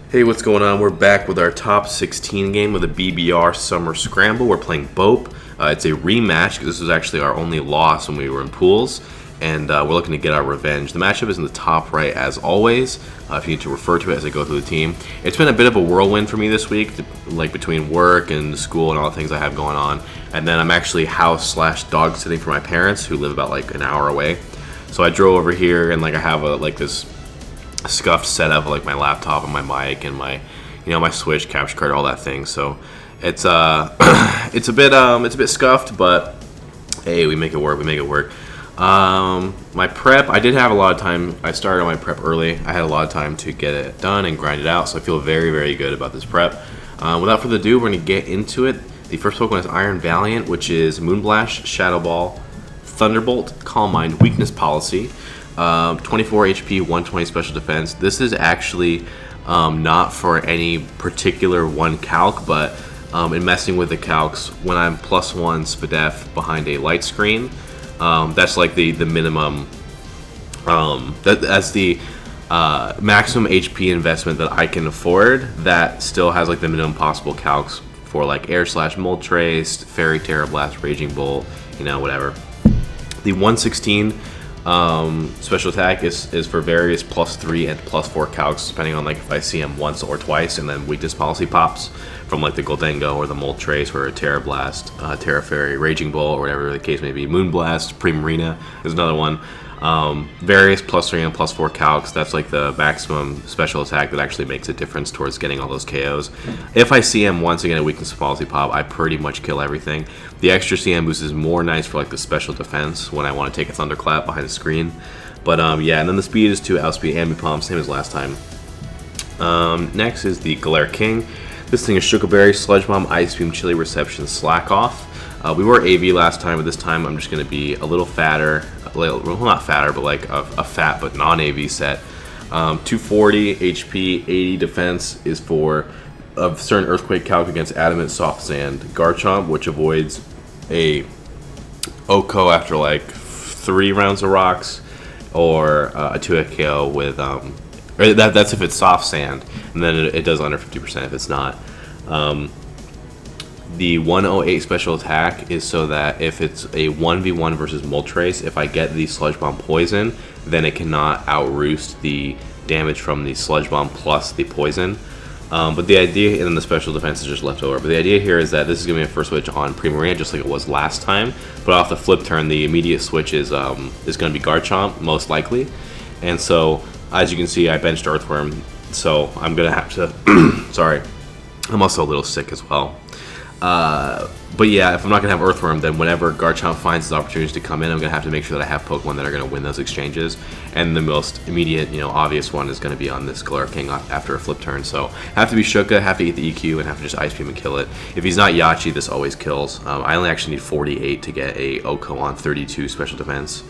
Hey, what's going on? We're back with our top 16 game with a BBR Summer Scramble. We're playing Bope. It's a rematch because this was actually our only loss when we were in pools, and we're looking to get our revenge. The matchup is in the top right as always. If you need to refer to it as I go through the team. It's been a bit of a whirlwind for me this week, like between work and school and all the things I have going on. And then I'm actually house/dog sitting for my parents who live about like an hour away. So I drove over here and I have this scuffed setup, like my laptop and my mic and my my Switch capture card, all that thing. So it's it's a bit scuffed, but hey, we make it work. My prep, I did have a lot of time. I started on my prep early. I had a lot of time to get it done and grind it out, so I feel very, very good about this prep. Without further ado, we're going to get into it. The first Pokemon is Iron Valiant, which is Moonblast, Shadow Ball, Thunderbolt, Calm Mind, Weakness Policy, 24 HP, 120 Special Defense. This is actually not for any particular one calc, but in messing with the calcs, when I'm +1 SPDEF behind a light screen, that's like the minimum, that's the maximum HP investment that I can afford. That still has like the minimum possible calcs for like Air/Moltres, Fairy Terra Blast, Raging Bolt, whatever. The 116 special attack is for various +3 and +4 calcs, depending on if I see him once or twice, and then weakness policy pops from the Goldengo or the Moltres or a Terra Blast, Terra Fairy, Raging Bull, or whatever the case may be. Moonblast, Primarina is another one. Various +3 and +4 calcs, that's like the maximum special attack that actually makes a difference towards getting all those KOs. If I see him once again a weakness policy pop, I pretty much kill everything. The extra CM boost is more nice for the special defense when I want to take a Thunderclap behind the screen. But yeah, and then the speed is 2 outspeed Ambipom, same as last time. Next is the Galar King. This thing is Sugar Berry, Sludge Bomb, Ice Beam, Chilly Reception, Slack Off. We were AV last time, but this time I'm just going to be a little fatter. Well, not fatter, but a fat but non-AV set. 240 HP, 80 defense is for a certain Earthquake calc against Adamant, Soft Sand, Garchomp, which avoids a OHKO after 3 rounds of rocks, or a 2-hit KO with or that's if it's Soft Sand, and then it does under 50% if it's not. The 108 special attack is so that if it's a 1v1 versus Moltres, if I get the Sludge Bomb Poison, then it cannot outroost the damage from the Sludge Bomb plus the Poison. But the idea, and then the special defense is just left over. But the idea here is that this is going to be a first switch on Primarina, just like it was last time. But off the flip turn, the immediate switch is going to be Garchomp, most likely. And so, as you can see, I benched Earthworm, so I'm going to have to... Sorry. I'm also a little sick as well. But yeah, if I'm not going to have Earthworm, then whenever Garchomp finds his opportunities to come in, I'm going to have to make sure that I have Pokemon that are going to win those exchanges. And the most immediate, obvious one is going to be on this Galar King after a flip turn. So have to be Shuka, have to eat the EQ, and have to just Ice Beam and kill it. If he's not Yachi, this always kills. I only actually need 48 to get a OHKO on 32 special defense.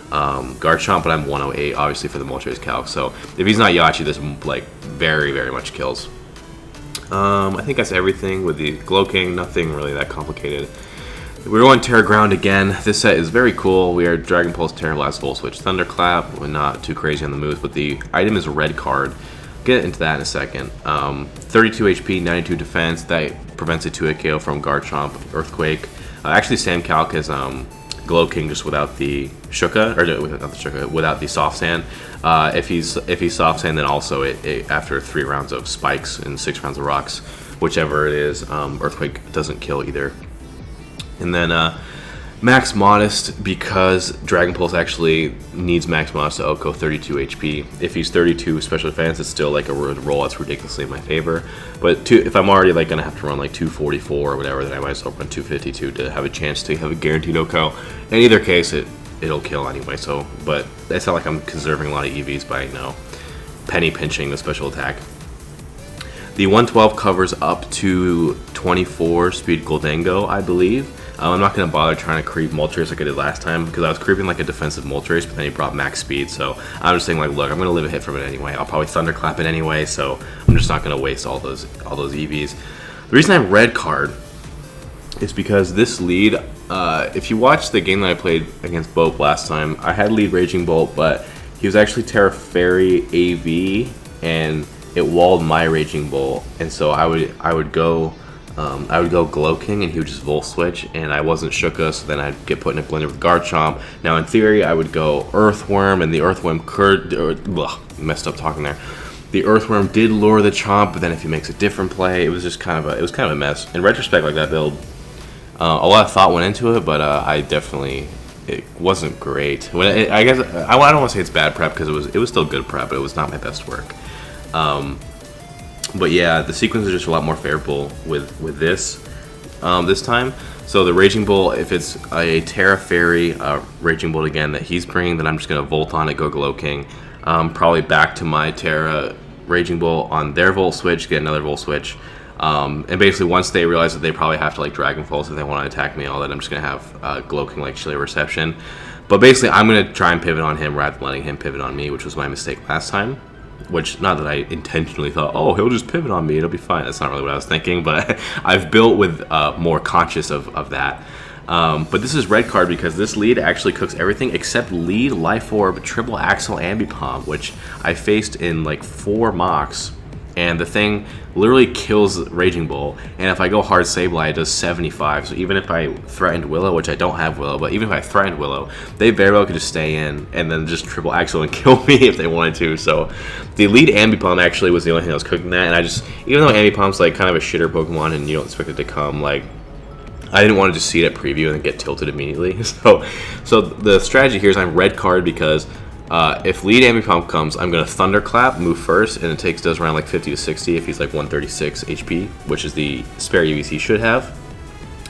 Garchomp, but I'm 108, obviously, for the Moltres calc. So if he's not Yachi, this very, very much kills. I think that's everything with the Slowking, nothing really that complicated. We're going Terra Ground again. This set is very cool. We are Dragon Pulse, Terra Blast, Full Switch, Thunderclap. We're not too crazy on the moves, but the item is a red card. Get into that in a second. 32 HP, 92 defense. That prevents a 2-hit KO from Garchomp, Earthquake. Actually, Sam Calc has Slowking just without the Shuka, or without the Soft Sand. If he's Soft Sand, then also after 3 rounds of Spikes and 6 rounds of Rocks, whichever it is, Earthquake doesn't kill either. And then Max Modest, because Dragon Pulse actually needs Max Modest to OHKO 32 HP. If he's 32 special defense, it's still a roll that's ridiculously in my favor. But if I'm already going to have to run 244 or whatever, then I might as well run 252 to have a chance to have a guaranteed OHKO. In either case, it'll kill anyway. So, but it's not like I'm conserving a lot of EVs by penny pinching the special attack. The 112 covers up to 24 speed Goldengo, I believe. I'm not going to bother trying to creep Moltres like I did last time, because I was creeping a defensive Moltres, but then he brought max speed. So I'm just saying, look, I'm going to live a hit from it anyway. I'll probably Thunderclap it anyway, so I'm just not going to waste all those EVs. The reason I have red card is because this lead, if you watch the game that I played against Bope last time, I had lead Raging Bolt, but he was actually Terra Fairy AV, and it walled my Raging Bolt, and so I would go Glowking, and he would just Volt Switch, and I wasn't Shooka, so then I'd get put in a blender with Garchomp. Now in theory, I would go Earthworm, and the Earthworm messed up talking there. The Earthworm did lure the Chomp, but then if he makes a different play, it was just kind of a mess. In retrospect, like that build, a lot of thought went into it, but it wasn't great. I guess I don't want to say it's bad prep because it was still good prep, but it was not my best work. But yeah, the sequence is just a lot more favorable with this time. So the Raging Bolt, if it's a Terra Fairy Raging Bolt again that he's bringing, then I'm just gonna Volt on it, go Glowking. Probably back to my Terra Raging Bolt on their Volt Switch, get another Volt Switch. And basically once they realize that they probably have to like Dragon Pulse if they want to attack me, all that, I'm just gonna have Glowking like Chilly Reception. But basically I'm gonna try and pivot on him rather than letting him pivot on me, which was my mistake last time. Which, not that I intentionally thought, oh, he'll just pivot on me, it'll be fine. That's not really what I was thinking, but I've built with more conscious of that. But this is red card because this lead actually cooks everything except lead, Life Orb, Triple Axle, Ambipom, which I faced in like 4 mocks. And the thing literally kills Raging Bull. And if I go hard Sableye, it does 75. So even if I threatened Willow, which I don't have Willow, but even if I threatened Willow, they very well could just stay in and then just triple axle and kill me if they wanted to. So the lead Ambipom actually was the only thing that was cooking that. And I just, even though Ambipom's like kind of a shitter Pokemon and you don't expect it to come, like, I didn't want to just see it at preview and then get tilted immediately. So the strategy here is I'm red card because if lead Ambipom comes, I'm going to Thunderclap, move first, and it does around like 50 to 60 if he's like 136 HP, which is the spare EVs he should have.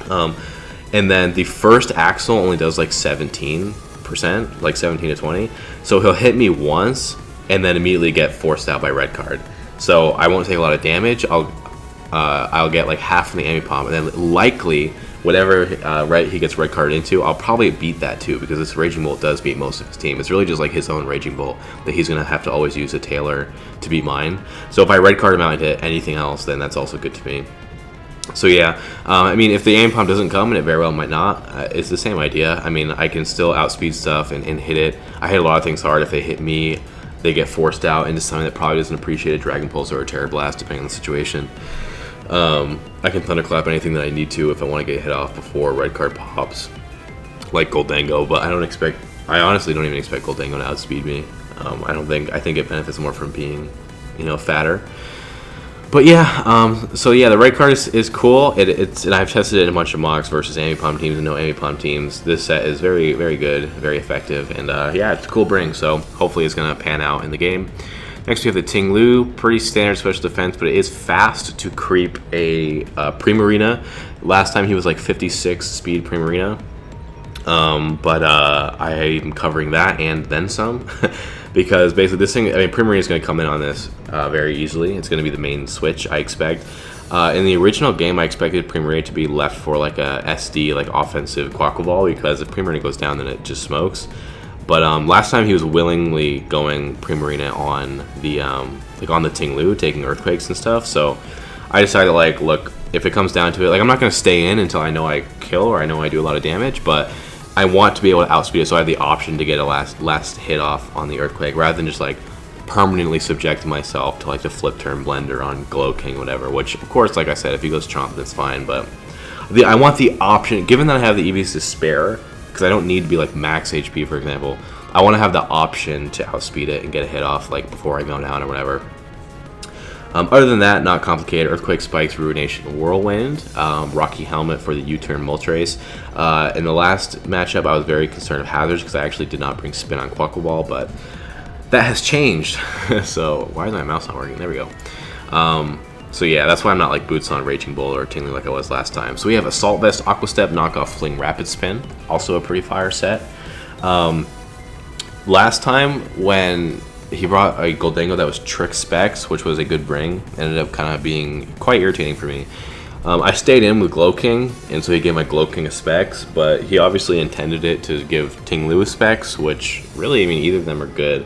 And then the first Axle only does like 17%, like 17 to 20. So he'll hit me once and then immediately get forced out by red card. So I won't take a lot of damage. I'll get like half from the Ambipom, and then likely whatever he gets red carded into, I'll probably beat that too, because this Raging Bolt does beat most of his team. It's really just like his own Raging Bolt that he's going to have to always use a Tailor to beat mine. So if I red card him out into anything else, then that's also good to me. So yeah, I mean, if the Ambipom doesn't come, and it very well might not, it's the same idea. I mean, I can still outspeed stuff and hit it. I hit a lot of things hard. If they hit me, they get forced out into something that probably doesn't appreciate a Dragon Pulse or a Terra Blast, depending on the situation. I can Thunderclap anything that I need to if I want to get hit off before red card pops, like Goldango, but I honestly don't even expect Goldango to outspeed me. I think it benefits more from being, fatter. But yeah, so yeah, the red card is cool. And I've tested it in a bunch of mocks versus Ambipom teams and no Ambipom teams. This set is very, very good, very effective, and yeah, it's a cool bring, so hopefully it's going to pan out in the game. Next we have the Ting-lu, pretty standard special defense, but it is fast to creep a Primarina. Last time he was like 56 speed Primarina, but I'm covering that and then some, because basically this thing, Primarina is going to come in on this very easily. It's going to be the main switch, I expect. In the original game, I expected Primarina to be left for like a SD, like offensive Quaquaval, because if Primarina goes down, then it just smokes. But last time he was willingly going Primarina on the Ting-lu, taking Earthquakes and stuff. So I decided, like, look, if it comes down to it, like, I'm not going to stay in until I know I kill or I know I do a lot of damage, but I want to be able to outspeed it, so I have the option to get a last hit off on the Earthquake, rather than just like permanently subjecting myself to like the flip turn blender on Glowking, whatever. Which, of course, like I said, if he goes Chomp, that's fine. But I want the option, given that I have the EVs to spare, because I don't need to be like max HP, for example. I want to have the option to outspeed it and get a hit off like before I go down or whatever. Other than that, not complicated. Earthquake, Spikes, Ruination, Whirlwind, Rocky Helmet for the U-turn Moltres. In the last matchup, I was very concerned of Hazards because I actually did not bring Spin on Quaquaval, but that has changed. So why is my mouse not working? There we go. So yeah, that's why I'm not like Boots on Raging Bull or Ting-lu like I was last time. So we have Assault Vest, Aqua Step, Knockoff, Fling, Rapid Spin. Also a pretty fire set. Last time when he brought a Goldango that was Trick Specs, which was a good bring, ended up kind of being quite irritating for me. I stayed in with Glowking, and so he gave my Glowking a Specs, but he obviously intended it to give Ting-lu a Specs, which really, either of them are good.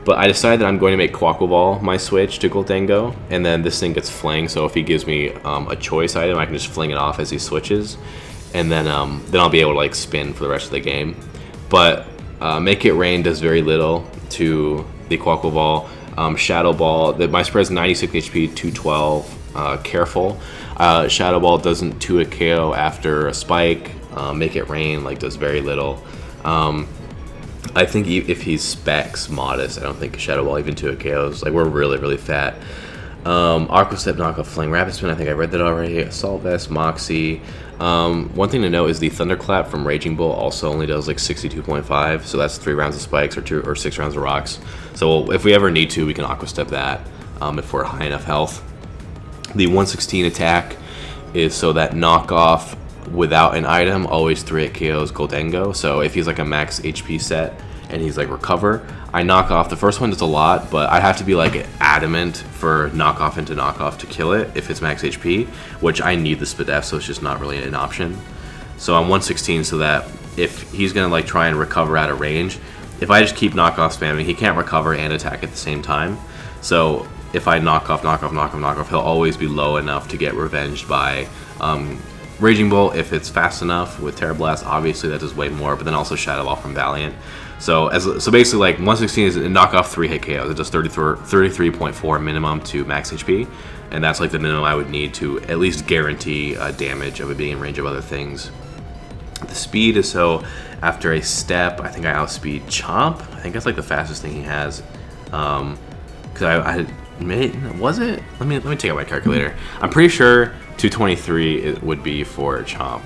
But I decided that I'm going to make Quaquaval my switch to Goldango, and then this thing gets flinged, so if he gives me a choice item, I can just fling it off as he switches, and then I'll be able to like spin for the rest of the game. But Make It Rain does very little to the Quaquaval. Shadow Ball. My spread's 96 HP, 212. Careful. Shadow Ball doesn't 2-hit KO after a spike. Make It Rain does very little. I think if he's specs modest, I don't think Shadow Ball even 2-hit KOs. We're really, really fat. Aqua Step, Knockoff, Fling, Rapid Spin, I think I read that already. Assault Vest, Moxie. One thing to note is the Thunderclap from Raging Bull also only does 62.5, so that's 3 rounds of spikes or 6 rounds of rocks. So if we ever need to, we can Aqua Step that if we're high enough health. The 116 attack is so that knockoff without an item always 3-hit KOs Goldengo. So if he's a max HP set and he's recover, I knock off. The first one does a lot, but I have to be adamant for knockoff into knockoff to kill it if it's max HP, which I need the Spadef, so it's just not really an option. So I'm 116 so that if he's gonna try and recover out of range, if I just keep knockoff spamming, he can't recover and attack at the same time. So if I knock off, he'll always be low enough to get revenged by Raging Bull if it's fast enough. With Terra Blast, obviously that does way more, but then also Shadow Ball from Valiant. So basically 116 is a knockoff 3-hit KOs. It does 33.4 minimum to max HP, and that's the minimum I would need to at least guarantee damage of it being in range of other things. The speed is so after a step, I think I outspeed Chomp. I think that's the fastest thing he has. Because I was it? Let me take out my calculator. I'm pretty sure 223 it would be for Chomp.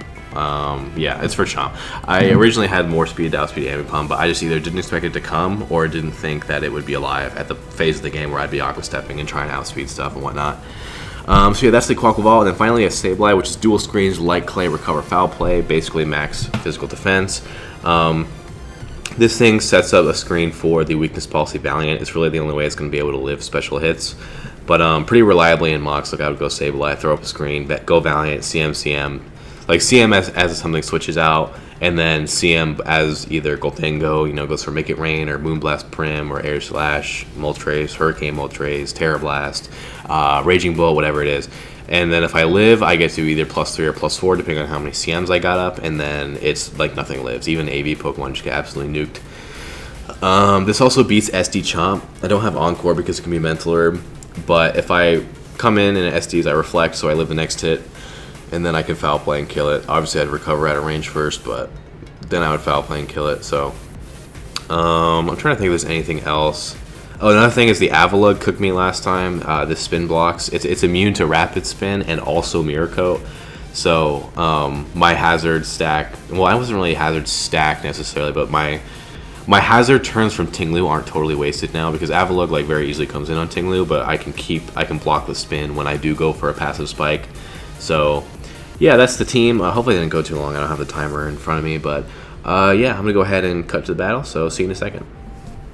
Yeah, it's for Chomp. I originally had more speed to outspeed Ambipom, but I just either didn't expect it to come or didn't think that it would be alive at the phase of the game where I'd be Aqua Stepping and trying to outspeed stuff and whatnot. So yeah, that's the Quaquaval, and then finally a Sableye, which is dual screens, Light Clay, Recover, Foul Play, basically max physical defense. This thing sets up a screen for the Weakness Policy Valiant. It's really the only way it's going to be able to live special hits. But pretty reliably in mocks, I would go Sableye, throw up a screen, go Valiant, CM. CM as something switches out, and then CM as either Goldengo, goes for Make It Rain, or Moonblast Prim, or Air Slash, Moltres, Hurricane Moltres, Terra Blast, Raging Bull, whatever it is. And then if I live, I get to either +3 or +4, depending on how many CMs I got up, and then it's nothing lives. Even AV Pokemon just get absolutely nuked. This also beats SD Chomp. I don't have Encore because it can be Mental Herb, but if I come in and it SDs, I reflect, so I live the next hit, and then I can Foul Play and kill it. Obviously, I'd recover out of range first, but then I would Foul Play and kill it. So I'm trying to think if there's anything else. Oh, another thing is the Avalugg cooked me last time. The spin blocks. It's immune to Rapid Spin and also Mirror Coat. So my hazard stack. Well, I wasn't really hazard stack necessarily, but my hazard turns from ting-lu aren't totally wasted now because Avalugg very easily comes in on ting-lu, but I can block the spin when I do go for a passive spike. So yeah, that's the team. Hopefully it didn't go too long. I don't have the timer in front of me, but yeah, I'm gonna go ahead and cut to the battle. So see you in a second.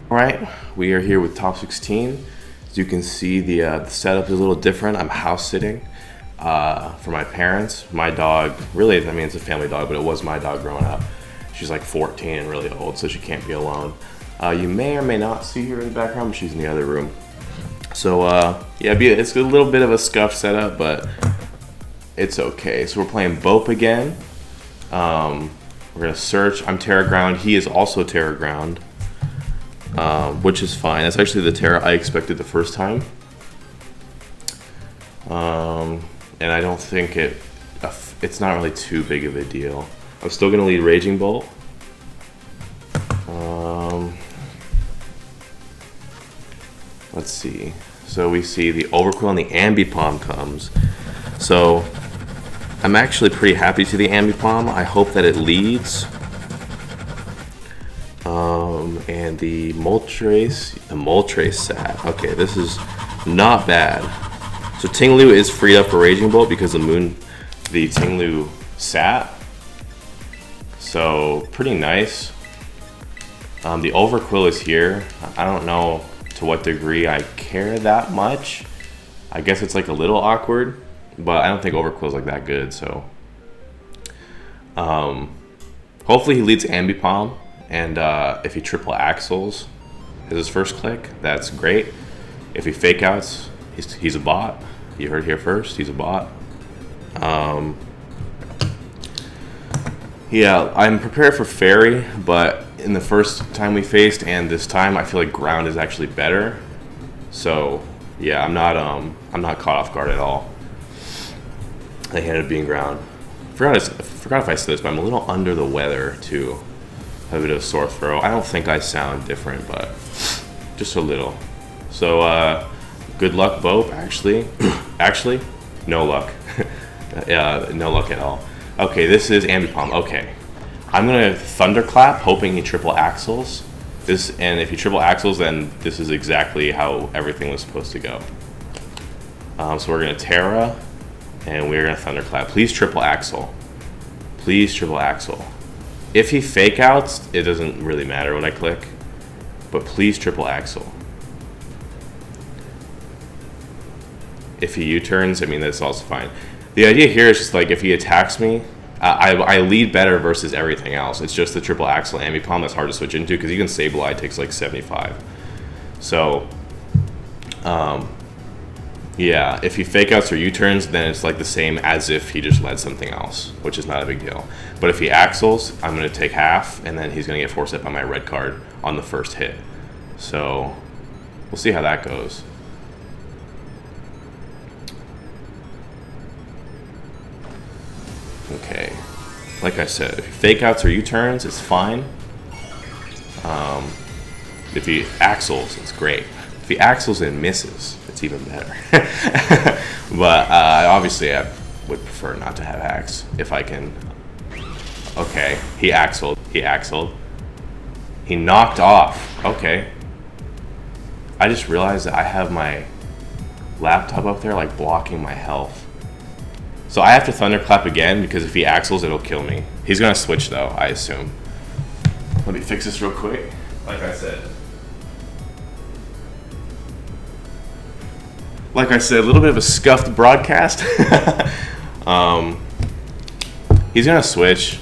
All right, we are here with top 16. As you can see, the setup is a little different. I'm house sitting for my parents. My dog, really, I mean, it's a family dog, but it was my dog growing up. She's 14 and really old, so she can't be alone. You may or may not see her in the background, but she's in the other room. So yeah, it's a little bit of a scuffed setup, but it's okay. So we're playing Bope again. We're gonna search. I'm Terra Ground. He is also Terra Ground. Which is fine. That's actually the Terra I expected the first time. And I don't think it's not really too big of a deal. I'm still going to lead Raging Bolt. Let's see. So we see the Overquill and the Ambipom comes. So I'm actually pretty happy to the Ambipom. I hope that it leads. And the Moltres sat. Okay, this is not bad. So ting-lu is freed up for Raging Bolt because the ting-lu sat. So pretty nice. The Overquill is here. I don't know to what degree I care that much. I guess it's a little awkward, but I don't think Overquill is that good. So hopefully he leads Ambipom. And if he triple axles his first click, that's great. If he fake outs, he's a bot. You heard it here first, he's a bot. Yeah, I'm prepared for Fairy, but in the first time we faced and this time, I feel like Ground is actually better. So yeah, I'm not caught off guard at all. I hated being ground. Forgot if I said this, but I'm a little under the weather too. I have a bit of a sore throat. I don't think I sound different, but just a little. So good luck, Bope. Actually, no luck. No luck at all. Okay, this is Ambipom. Okay, I'm gonna thunderclap, hoping he triple axles. And if he triple axles, then this is exactly how everything was supposed to go. So we're gonna Terra, and we're gonna thunderclap. Please triple axle. Please triple axle. If he fake outs, it doesn't really matter when I click, but please triple axle. If he U-turns, I mean, that's also fine. The idea here is just like if he attacks me, I lead better versus everything else. It's just the triple axle Ambipom that's hard to switch into because even Sableye takes like 75. So, yeah, if he fake outs or U-turns, then it's like the same as if he just led something else, which is not a big deal. But if he axles, I'm going to take half, and then he's going to get force hit by my red card on the first hit. So, we'll see how that goes. Okay, like I said, if he fake outs or U-turns, it's fine. If he axles, it's great. If he axles and misses, it's even better. But obviously, I would prefer not to have axe if I can. Okay, he axled. He axled. He knocked off. Okay. I just realized that I have my laptop up there, like blocking my health. So I have to thunderclap again because if he axles, it'll kill me. He's gonna switch though, I assume. Let me fix this real quick. Like I said, a little bit of a scuffed broadcast. He's gonna switch,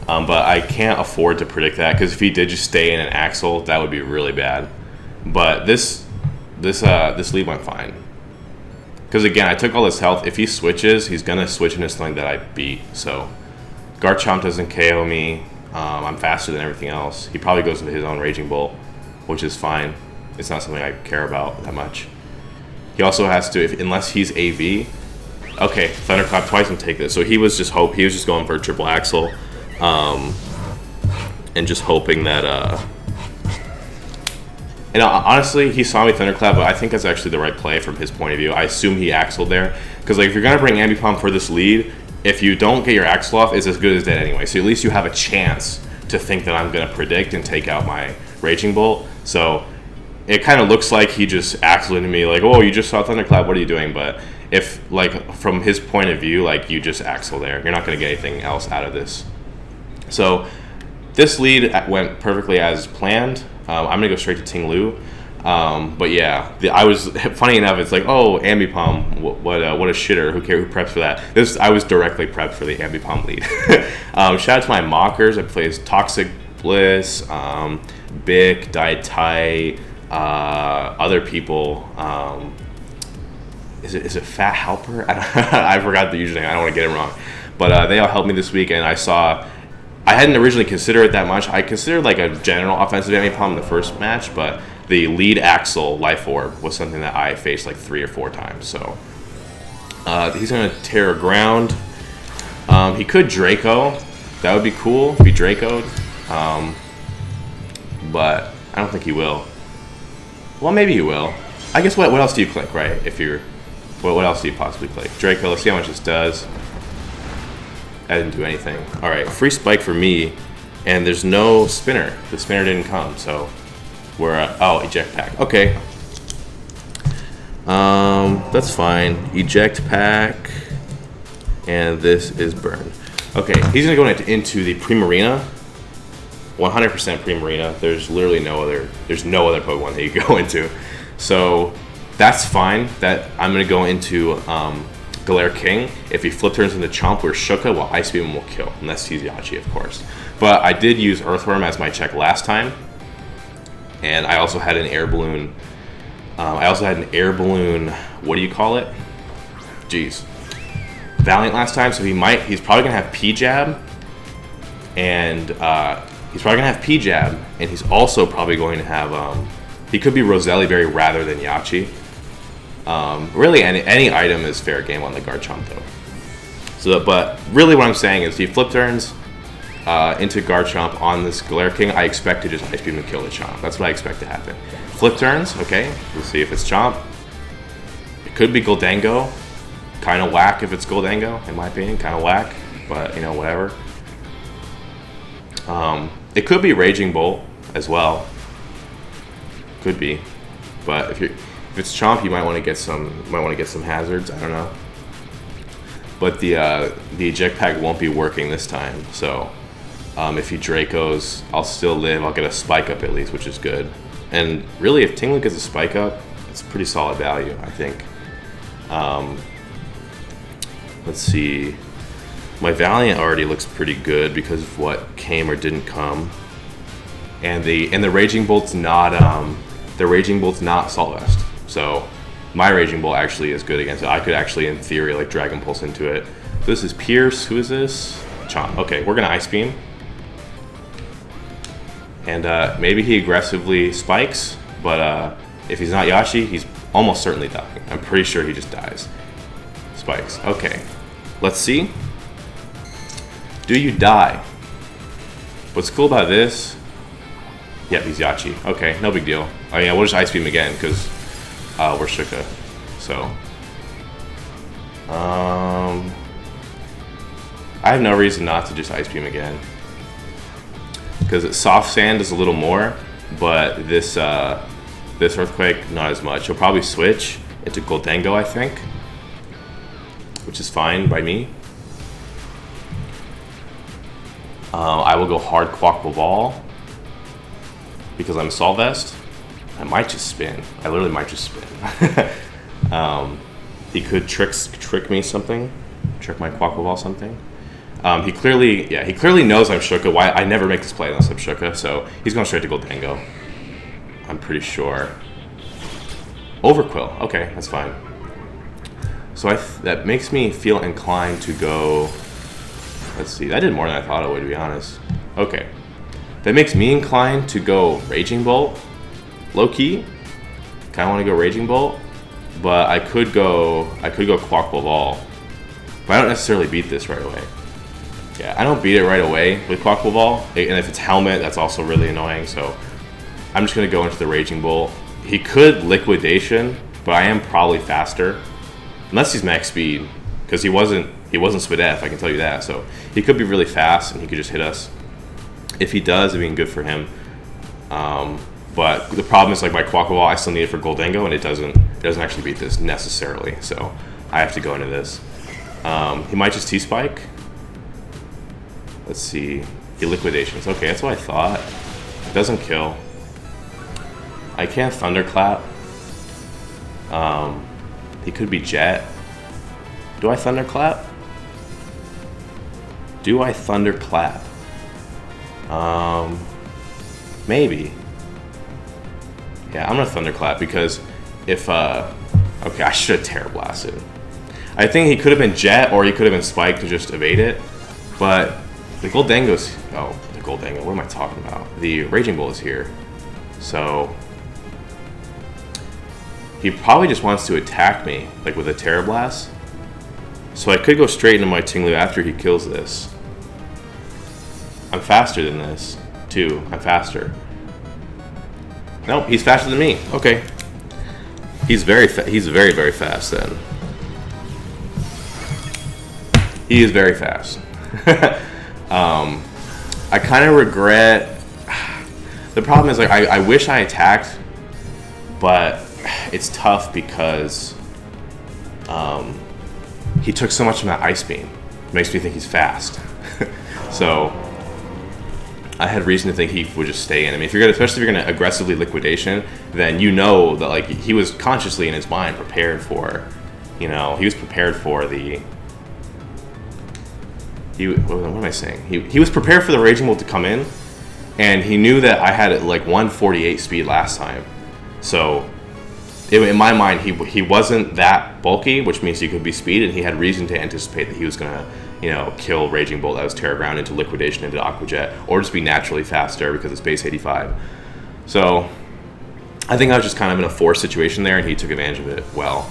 but I can't afford to predict that because if he did just stay in an axle, that would be really bad. But this lead went fine. Because again, I took all his health. If he switches, he's gonna switch into something that I beat. So Garchomp doesn't KO me. I'm faster than everything else. He probably goes into his own Raging Bolt, which is fine. It's not something I care about that much. He also has to, unless he's AV. Okay, thunderclap twice and take this. So he was just going for a triple axle, and just hoping that. And honestly, he saw me thunderclap, but I think that's actually the right play from his point of view. I assume he axled there because like if you're gonna bring Ambipom for this lead, if you don't get your axle off, it's as good as dead anyway. So at least you have a chance to think that I'm gonna predict and take out my Raging Bolt. So it kind of looks like he just axled into me, like, oh, you just saw thunderclap, what are you doing? But if like from his point of view, like you just axle there, you're not gonna get anything else out of this. So this lead went perfectly as planned. I'm gonna go straight to Ting-lu. But yeah, I was funny enough. It's like, oh, Ambipom, what a shitter. Who cares? Who preps for that? I was directly prepped for the Ambipom lead. Shout out to my mockers. I play as Toxic Bliss, Bic, Dai Tai, other people. Is it Fat Helper? I forgot the username. I don't want to get it wrong. But they all helped me this week, and I hadn't originally considered it that much. I considered like a general offensive Ambipom in the first match, but the lead axle Life Orb was something that I faced like 3 or 4 times. So he's going to Terra Ground. He could Draco. That would be cool if he Draco'd. But I don't think he will. Well, maybe he will. I guess what else do you click, right? What else do you possibly click? Draco, let's see how much this does. I didn't do anything. All right, free spike for me, and there's no spinner. The spinner didn't come, so we're eject pack. Okay, that's fine. Eject pack, and this is burn. Okay, he's gonna go into the Primarina. 100% Primarina. There's literally no other Pokemon that you go into, so that's fine. That I'm gonna go into Galar King. If he flip turns into Chomp or Shuka, well, Ice Beam will kill, unless he's Yachi, of course. But I did use Earthworm as my check last time, and I also had an Air Balloon. What do you call it? Jeez, Valiant last time. So he's probably gonna have P-Jab, and he's also probably going to have He could be Roselli Berry rather than Yachi. Really, any item is fair game on the Garchomp though. So, but really, what I'm saying is, he flip turns into Garchomp on this Galar King. I expect to just Ice Beam and kill the Chomp. That's what I expect to happen. Flip turns, okay. We'll see if it's Chomp. It could be Goldango. Kind of whack if it's Goldango, in my opinion. Kind of whack, but you know, whatever. It could be Raging Bolt as well. Could be, but if it's Chomp, you might want to get some hazards. I don't know. But the eject pack won't be working this time. So if he Dracos, I'll still live. I'll get a spike up at least, which is good. And really, if Ting-lu gets a spike up, it's pretty solid value, I think. Let's see. My Valiant already looks pretty good because of what came or didn't come. And the Raging Bolt's not Salt Vest. So my Raging Bolt actually is good against it. I could actually, in theory, like Dragon Pulse into it. This is Pierce. Who is this? Chomp. Okay, we're gonna Ice Beam. And maybe he aggressively spikes, but if he's not Yachi, he's almost certainly dying. I'm pretty sure he just dies. Spikes. Okay. Let's see. Do you die? What's cool about this? Yeah, he's Yachi. Okay, no big deal. Oh yeah, we'll just Ice Beam again because we're Shuka. So I have no reason not to just Ice Beam again because Soft Sand is a little more, but this Earthquake not as much. He'll probably switch into Goldango, I think, which is fine by me. I will go hard Quackle Ball because I'm Salt Vest. I might just spin. I literally might just spin. He could trick me something, trick my Quackle Ball something. He clearly knows I'm Shuka. Why I never make this play unless I'm Shuka, so he's going straight to Goldango. I'm pretty sure. Overquill. Okay, that's fine. So that makes me feel inclined to go. Let's see. That did more than I thought it would, to be honest. Okay. That makes me inclined to go Raging Bolt. Low key. Kind of want to go Raging Bolt, but I could go Quackle Ball. But I don't necessarily beat this right away. Yeah, I don't beat it right away with Quackle Ball. And if it's Helmet, that's also really annoying. So I'm just gonna go into the Raging Bolt. He could Liquidation, but I am probably faster, unless he's max speed, because he wasn't Spadef, I can tell you that. So he could be really fast and he could just hit us. If he does, it'd be good for him. But the problem is, like, my Quackle Ball, I still need it for Goldango, and it doesn't actually beat this necessarily. So I have to go into this. He might just T-Spike. Let's see. He Liquidations. Okay, that's what I thought. It doesn't kill. I can't Thunderclap. He could be Jet. Do I Thunderclap? Do I Thunderclap? Maybe. Yeah, I'm gonna Thunderclap because if okay, I should have Terra Blasted. I think he could have been Jet or he could have been Spike to just evade it, but the Goldango's the Goldango. What am I talking about? The Raging Bull is here, so he probably just wants to attack me, like with a Terra Blast. So I could go straight into my Ting-lu after he kills this. I'm faster than this, too. I'm faster. Nope, he's faster than me. Okay. He's very, very fast then. He is very fast. I kind of regret. The problem is, like, I wish I attacked, but it's tough because he took so much of that Ice Beam. It makes me think he's fast. So I had reason to think he would just stay in. I mean, especially if you're gonna aggressively Liquidation, then you know that, like, he was consciously in his mind prepared for, he was prepared for the. What am I saying? He was prepared for the Raging Bolt to come in, and he knew that I had like 148 speed last time. So in my mind, he wasn't that bulky, which means he could be speed, and he had reason to anticipate that he was gonna, kill Raging Bolt that was Terra Ground into Liquidation into Aqua Jet, or just be naturally faster because it's base 85. So I think I was just kind of in a forced situation there, and he took advantage of it well.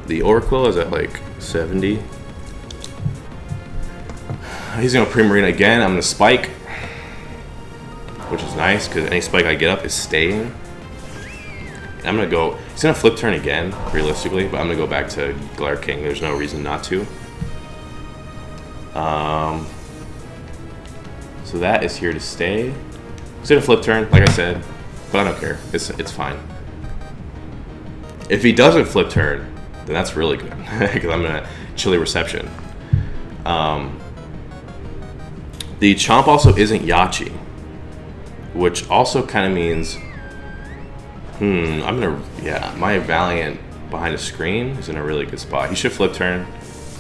The Oracle is at like 70. He's going to Primarina again. I'm going to spike, which is nice because any spike I get up is staying. And I'm going to go... He's going to flip turn again, realistically, but I'm going to go back to Galar King. There's no reason not to. So that is here to stay. He's going to flip turn, like I said, but I don't care. It's fine. If he doesn't flip turn, then that's really good because I'm going to Chilly Reception. The Chomp also isn't Yachi, which also kind of means, my Valiant behind a screen is in a really good spot. He should flip turn.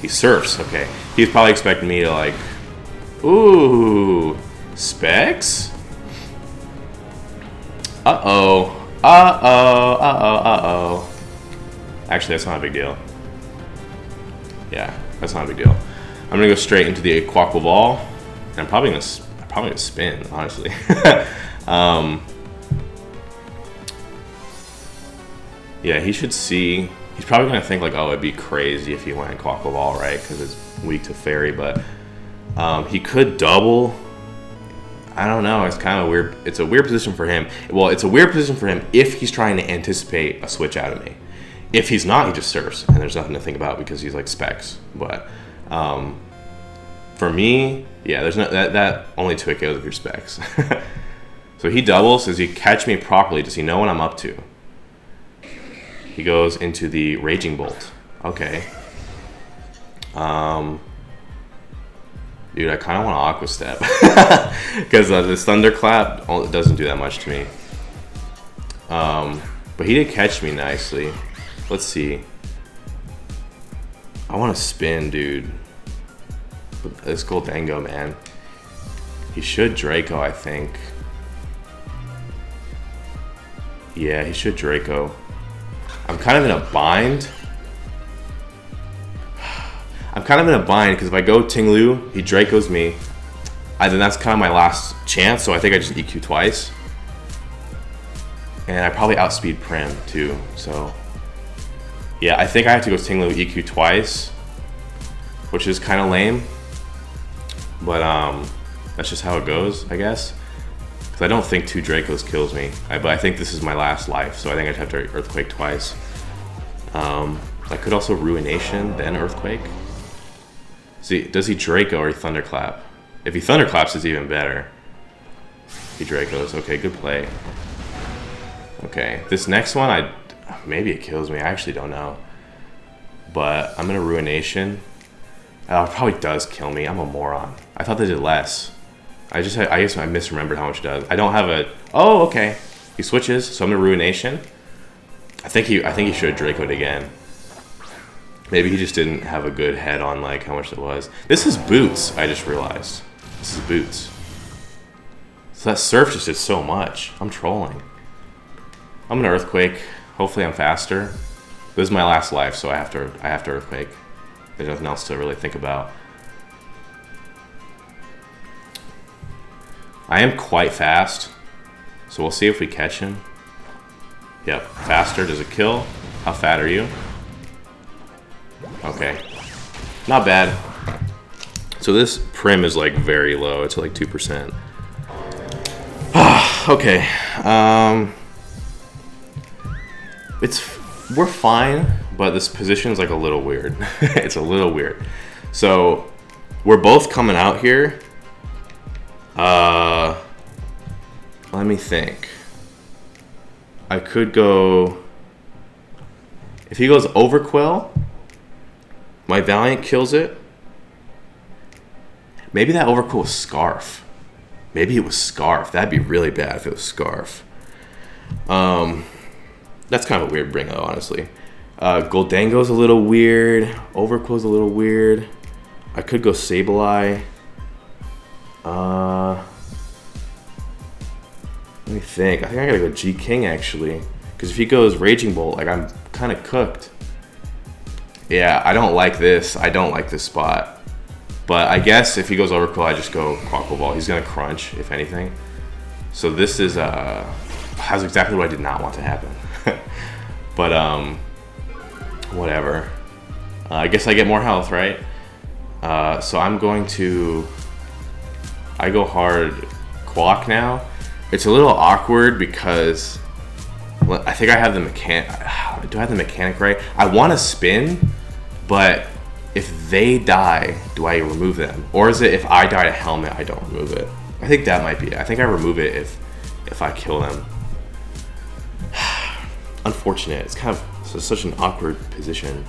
He surfs, okay. He's probably expecting me to like, ooh, Specs? Uh-oh. Actually, that's not a big deal. Yeah, that's not a big deal. I'm gonna go straight into the Aquaqua Ball. And I'm probably gonna spin, honestly. Yeah, he should see. He's probably gonna think like, oh, it'd be crazy if he went Aquaqua Ball, right? Because it's weak to Fairy, but he could double. I don't know. It's kind of weird. It's a weird position for him. Well, it's a weird position for him if he's trying to anticipate a switch out of me. If he's not, he just surfs, and there's nothing to think about because he's like Specs. But for me, yeah, there's no that only 2 KOs if you're Specs. So he doubles. Does he catch me properly? Does he know what I'm up to? He goes into the Raging Bolt. Okay. Dude, I kind of want to Aqua Step because this Thunderclap doesn't do that much to me. But he did catch me nicely. Let's see. I want to spin, dude. This Goldango, man. He should Draco, I think. Yeah, he should Draco. I'm kind of in a bind. Because if I go Ting-lu, he Dracos me. Then that's kind of my last chance, so I think I just EQ twice. And I probably outspeed Prim, too, so... Yeah, I think I have to go Ting-lu EQ twice, which is kind of lame. But that's just how it goes, I guess. Because I don't think 2 Dracos kills me. But I think this is my last life, so I think I'd have to Earthquake twice. I could also Ruination, then Earthquake. See, does he Draco or he Thunderclap? If he Thunderclaps, it's even better. He Dracos. Okay, good play. Okay, this next one, maybe it kills me. I actually don't know. But I'm gonna Ruination. It probably does kill me. I'm a moron. I thought they did less. I guess I misremembered how much it does. I don't have a... Oh, okay. He switches, so I'm gonna Ruination. I think he should have Dracoed again. Maybe he just didn't have a good head on like how much it was. This is Boots, I just realized. This is Boots. So that Surf just did so much. I'm trolling. I'm gonna Earthquake. Hopefully I'm faster. This is my last life, so I have to Earthquake. There's nothing else to really think about. I am quite fast, so we'll see if we catch him. Yep, faster. Does it kill? How fat are you? Okay, not bad. So this Prim is like very low. It's like 2%. Okay. We're fine, but this position is like a little weird. It's a little weird. So we're both coming out here. Let me think. I could go... If he goes Overquill, my Valiant kills it. Maybe that Overquill was Scarf. Maybe it was Scarf. That'd be really bad if it was Scarf. That's kind of a weird bring though, honestly. Goldango's a little weird. Overquill's a little weird. I could go Sableye. Let me think. I think I gotta go G-King actually. Because if he goes Raging Bolt, like I'm kind of cooked. Yeah, I don't like this. I don't like this spot. But I guess if he goes Overquill, I just go Aquaqua Ball. He's gonna crunch, if anything. So this is That's exactly what I did not want to happen. But whatever. I guess I get more health, right? So I'm going to... I go hard Quack now. It's a little awkward because I think I have the mechanic. Do I have the mechanic right? I want to spin, but if they die, do I remove them? Or is it if I die to helmet, I don't remove it? I think that might be it. I think I remove it if I kill them. Unfortunate. It's kind of such an awkward position.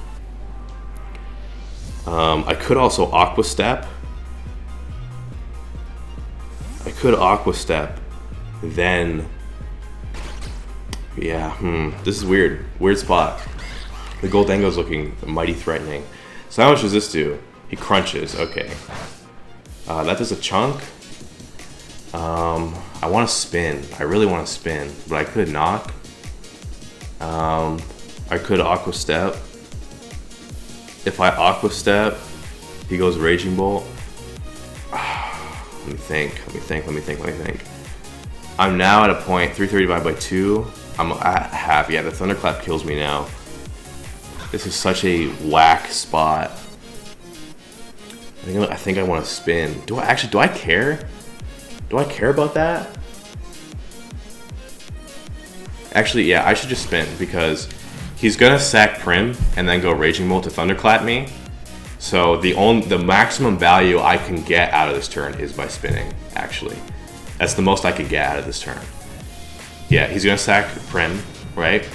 I could also Aqua Step. I could Aqua Step, then, yeah, this is weird. Weird spot. The Goldengo's looking mighty threatening. So how much does this do? He crunches, okay. That does a chunk. I want to spin. I really want to spin, but I could knock. I could Aqua Step. If I Aqua Step, he goes Raging Bolt. Let me think. I'm now at a point, 330 divided by 2. I'm at half. Yeah, the Thunderclap kills me now. This is such a whack spot. I think I want to spin. Do I care? Do I care about that? Actually, yeah, I should just spin because he's gonna sack Prim and then go Raging Bolt to Thunderclap me. So the maximum value I can get out of this turn is by spinning, actually. That's the most I could get out of this turn. Yeah, he's gonna sack Prim, right?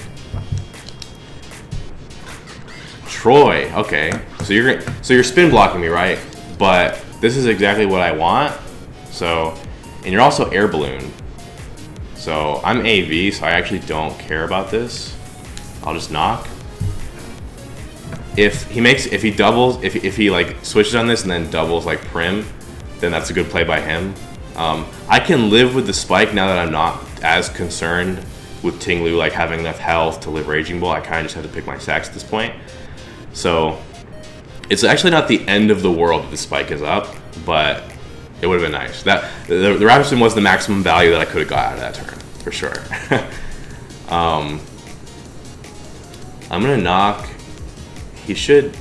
Troy, okay. So you're spin blocking me, right? But this is exactly what I want. So, and you're also Air Balloon. So I'm AV, so I actually don't care about this. I'll just knock. If he like switches on this and then doubles like Prim, then that's a good play by him. I can live with the spike now that I'm not as concerned with ting-lu like having enough health to live Raging Bull. I kind of just have to pick my sacks at this point. So it's actually not the end of the world if the spike is up, but it would have been nice. That the Rapid Spin was the maximum value that I could have got out of that turn, for sure. I'm gonna knock. He should,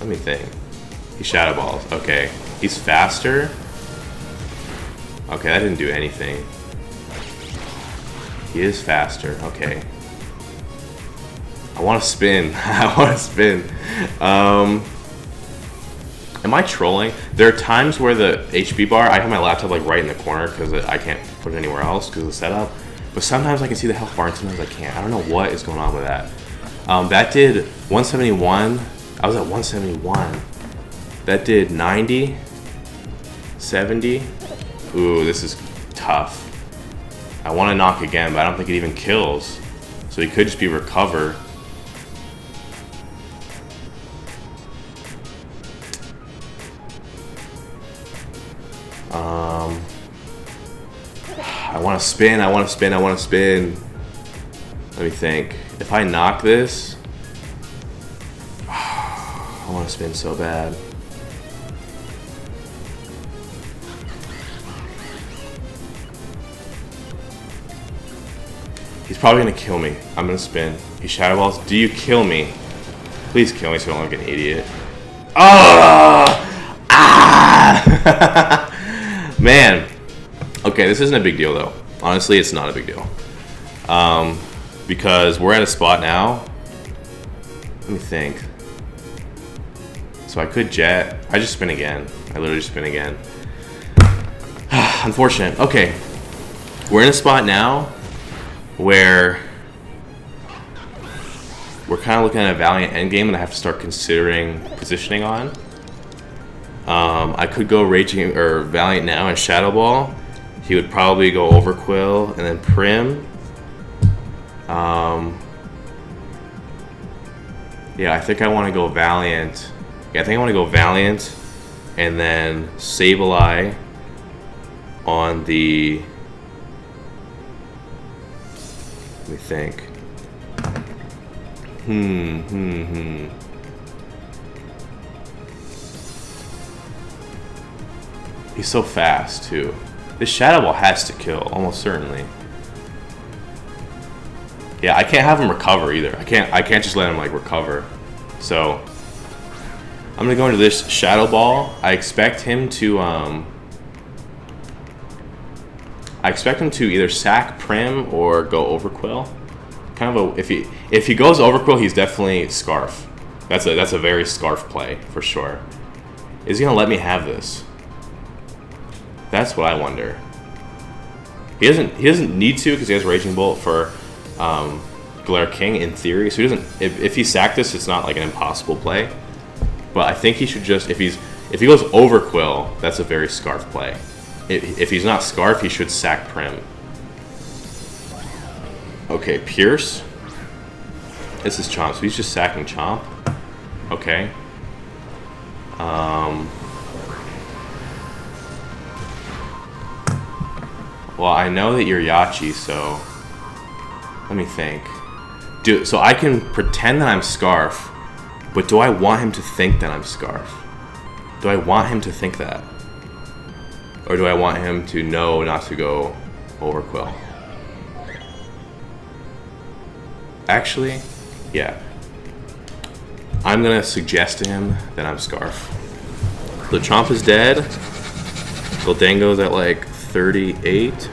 let me think. He Shadow Balls, okay. He's faster. Okay, that didn't do anything. He is faster, okay. I want to spin. I want to spin. Am I trolling? There are times where the HP bar, I have my laptop like right in the corner because I can't put it anywhere else because of the setup. But sometimes I can see the health bar and sometimes I can't. I don't know what is going on with that. That did 171. I was at 171. That did 90, 70. Ooh, this is tough. I want to knock again, but I don't think it even kills. So he could just be recover. I want to spin, I want to spin, I want to spin. Let me think. If I knock this, I want to spin so bad. He's probably going to kill me. I'm going to spin. He Shadow Balls. Do you kill me? Please kill me so I don't look like an idiot. Oh! Ah! Man. Okay, this isn't a big deal though. Honestly, it's not a big deal. Because we're at a spot now. Let me think. So I could jet. I just spin again. I literally just spin again. Unfortunate. Okay. We're in a spot now where we're kind of looking at a Valiant endgame and I have to start considering positioning on. I could go Raging or Valiant now and Shadow Ball. He would probably go Overquill and then Prim. Yeah, I think I want to go Valiant. Yeah, I think I want to go Valiant and then Sableye on the... Let me think. He's so fast too. This Shadow Ball has to kill, almost certainly. Yeah, I can't have him recover either. I can't just let him like recover. So I'm gonna go into this Shadow Ball. I expect him to either sack Prim or go Overquill. Kind of a if he goes Overquill, he's definitely Scarf. That's a very Scarf play for sure. Is he gonna let me have this? That's what I wonder. He doesn't need to because he has Raging Bolt for Galar King in theory. So he doesn't. If he sacked this, it's not like an impossible play. But I think he should just if he goes Overquill, that's a very Scarf play. If he's not Scarf, he should sack Prim. Okay, Pierce. This is Chomp, so he's just sacking Chomp. Okay. Well, I know that you're Yachi, so let me think. So I can pretend that I'm Scarf, but do I want him to think that I'm Scarf? Do I want him to think that? Or do I want him to know not to go Overquill? Actually, yeah. I'm gonna suggest to him that I'm Scarf. The Chomp is dead. Goldango's at like 38.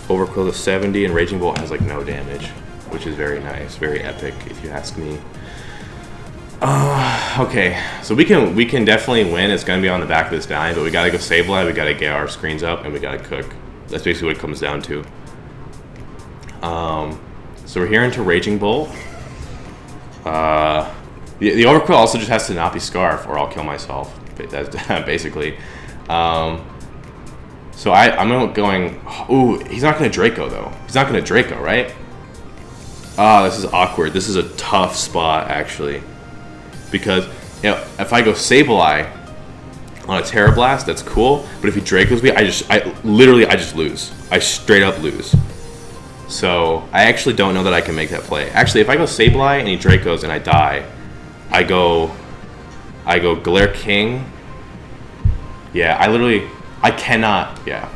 Overquill is 70, and Raging Bolt has like no damage, which is very nice, very epic, if you ask me. Okay, so we can definitely win. It's gonna be on the back of this Valiant, but we gotta go Sableye, we gotta get our screens up, and we gotta cook. That's basically what it comes down to. So we're here into Raging Bolt. The Overquill also just has to not be Scarf, or I'll kill myself. That's basically. So I'm going. Ooh, he's not gonna Draco though. He's not gonna Draco, right? Ah, this is awkward. This is a tough spot actually, because you know if I go Sableye on a Terra Blast, that's cool. But if he Dracos me, I literally just lose. I straight up lose. So I actually don't know that I can make that play. Actually, if I go Sableye and he Dracos and I die, I go Galar King. Yeah, I cannot. Yeah.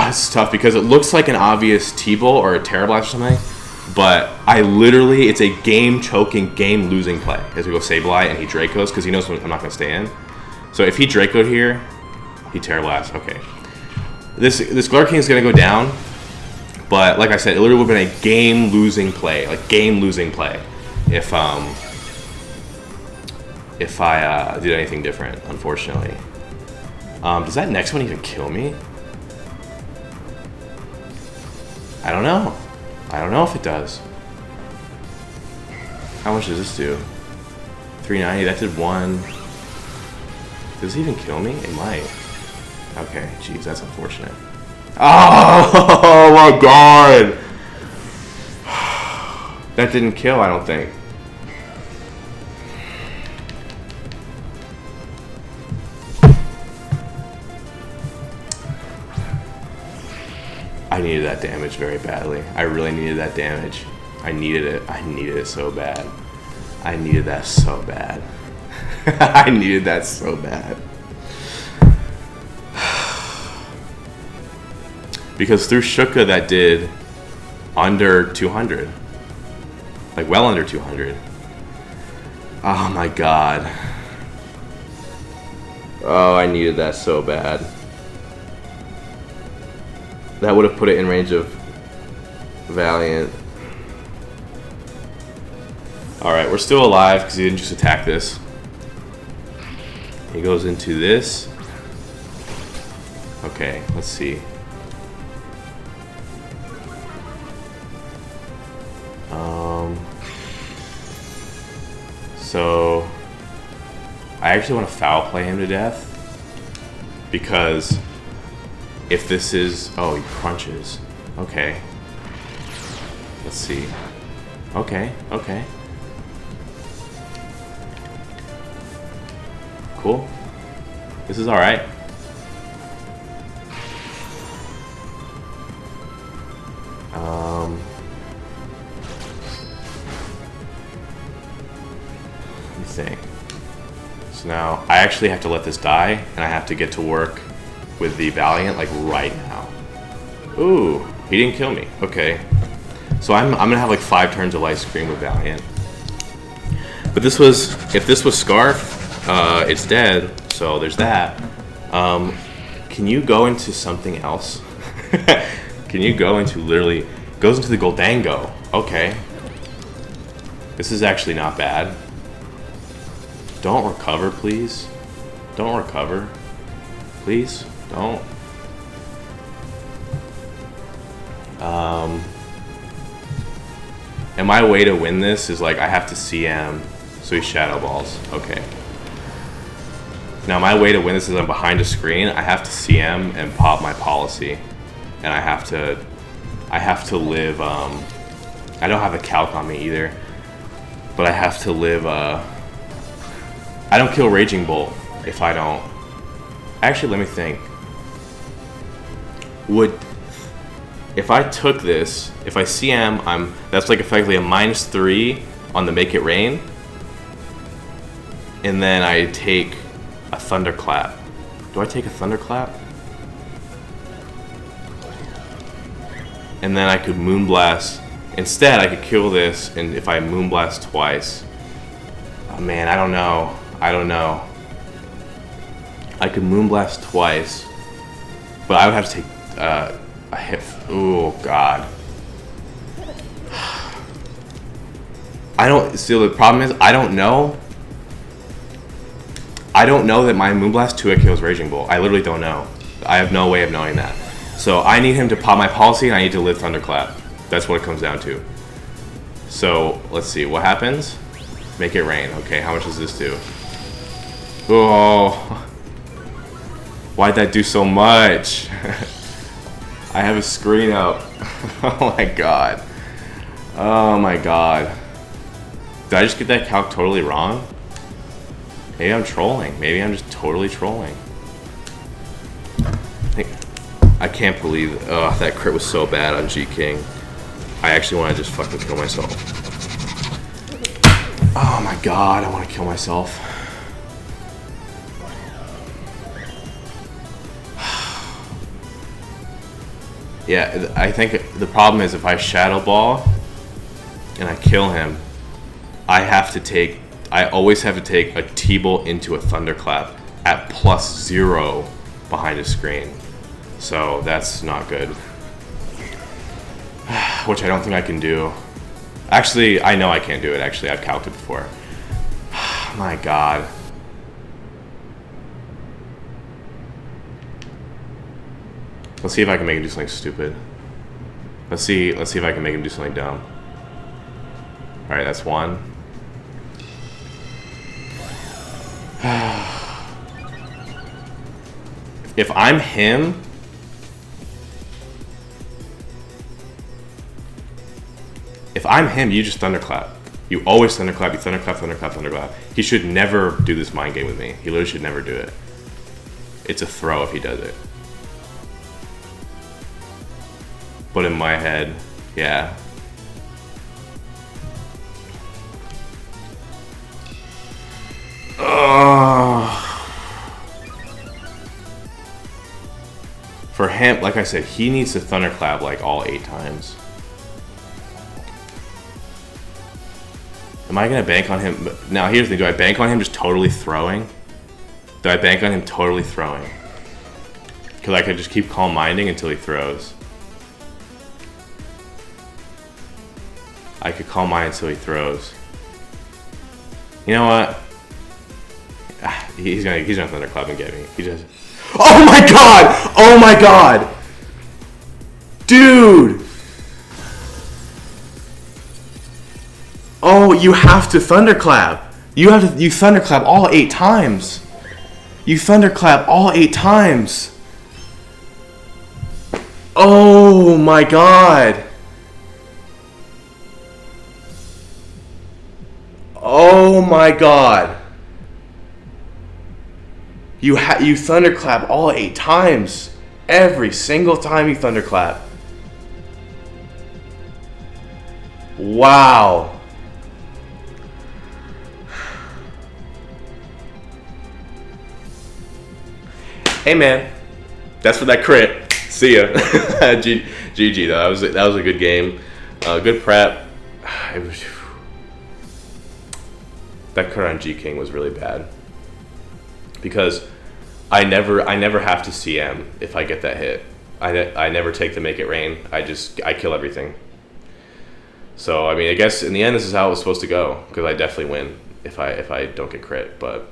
It's tough because it looks like an obvious T-Bolt or a Terra Blast or something, but it's a game-choking, game-losing play as we go Sableye and he Dracos because he knows I'm not going to stay in. So if he Dracoed here, he Terra Blast. Okay. This Galar King is going to go down. But like I said, it literally would have been a game-losing play, if I did anything different, unfortunately. Does that next one even kill me? I don't know. I don't know if it does. How much does this do? 390, that did 1. Does it even kill me? It might. Okay, jeez, that's unfortunate. Oh my god! That didn't kill, I don't think. I needed that damage very badly. I really needed that damage. I needed it. I needed it so bad. I needed that so bad. I needed that so bad. Because through Shuka that did under 200. Like well under 200. Oh my god. Oh, I needed that so bad. That would have put it in range of Valiant. Alright, we're still alive because he didn't just attack this. He goes into this. Okay, let's see. So I actually want to foul play him to death because if this is, oh, he crunches. Okay. Let's see. Okay, okay. Cool. This is alright. Let me think. So now I actually have to let this die, and I have to get to work with the Valiant like right now. Ooh, he didn't kill me. Okay. So I'm gonna have like 5 turns of Light Screen with Valiant. But this was, if this was Scarf, it's dead. So there's that. Can you go into something else? Can you go into literally, goes into the Goldango. Okay. This is actually not bad. Don't recover, please. Don't recover. Please, don't. And my way to win this is like I have to CM, so he Shadow Balls. Okay. Now my way to win this is I'm behind a screen. I have to CM and pop my policy, and I have to live. I don't have a calc on me either, but I have to live. I don't kill Raging Bolt if I don't. Actually, let me think. If I took this, if I CM, that's like effectively a -3 on the Make It Rain, and then I take a Thunderclap. Do I take a Thunderclap? And then I could Moonblast. Instead, I could kill this, and if I Moonblast twice, oh man, I don't know. I don't know. I could Moonblast twice, but I would have to take a hit. Oh god. I don't. Still, the problem is I don't know. I don't know that my Moonblast 2-hit kills Raging Bolt. I literally don't know. I have no way of knowing that. So I need him to pop my policy, and I need to live Thunderclap. That's what it comes down to. So let's see what happens. Make It Rain. Okay, how much does this do? Oh, why'd that do so much? I have a screen up. Oh my god. Oh my god. Did I just get that calc totally wrong? Maybe I'm trolling. Maybe I'm just totally trolling. I can't believe that crit was so bad on G King. I actually want to just fucking kill myself. Oh my god, I want to kill myself. Yeah, I think the problem is if I Shadow Ball and I kill him, I always have to take a T-Bolt into a Thunderclap at +0 behind a screen. So that's not good. Which I don't think I can do. Actually, I know I can't do it. Actually, I've calced it before. My god. Let's see if I can make him do something stupid. Let's see if I can make him do something dumb. Alright, that's one. If I'm him, you just Thunderclap. You always Thunderclap, you Thunderclap, Thunderclap, Thunderclap. He should never do this mind game with me. He literally should never do it. It's a throw if he does it. But in my head, yeah. For him, like I said, he needs to Thunderclap like all 8 times. Am I gonna bank on him? Now here's the thing, do I bank on him just totally throwing? Do I bank on him totally throwing? Because I could just keep calm minding until he throws. I could calm mind until he throws. You know what? He's gonna Thunderclap and get me. He just. Oh my god! Oh my god! Dude! Oh, you have to Thunderclap. You Thunderclap all 8 times. You Thunderclap all 8 times. Oh my god. Oh my god. You Thunderclap all 8 times. Every single time you Thunderclap. Wow. Hey man, that's for that crit. See ya. GG though. That was a good game. Good prep. That card on G King was really bad because I never have to CM if I get that hit. I never take the make it rain. I kill everything. So I mean, I guess in the end this is how it was supposed to go because I definitely win if I don't get crit, but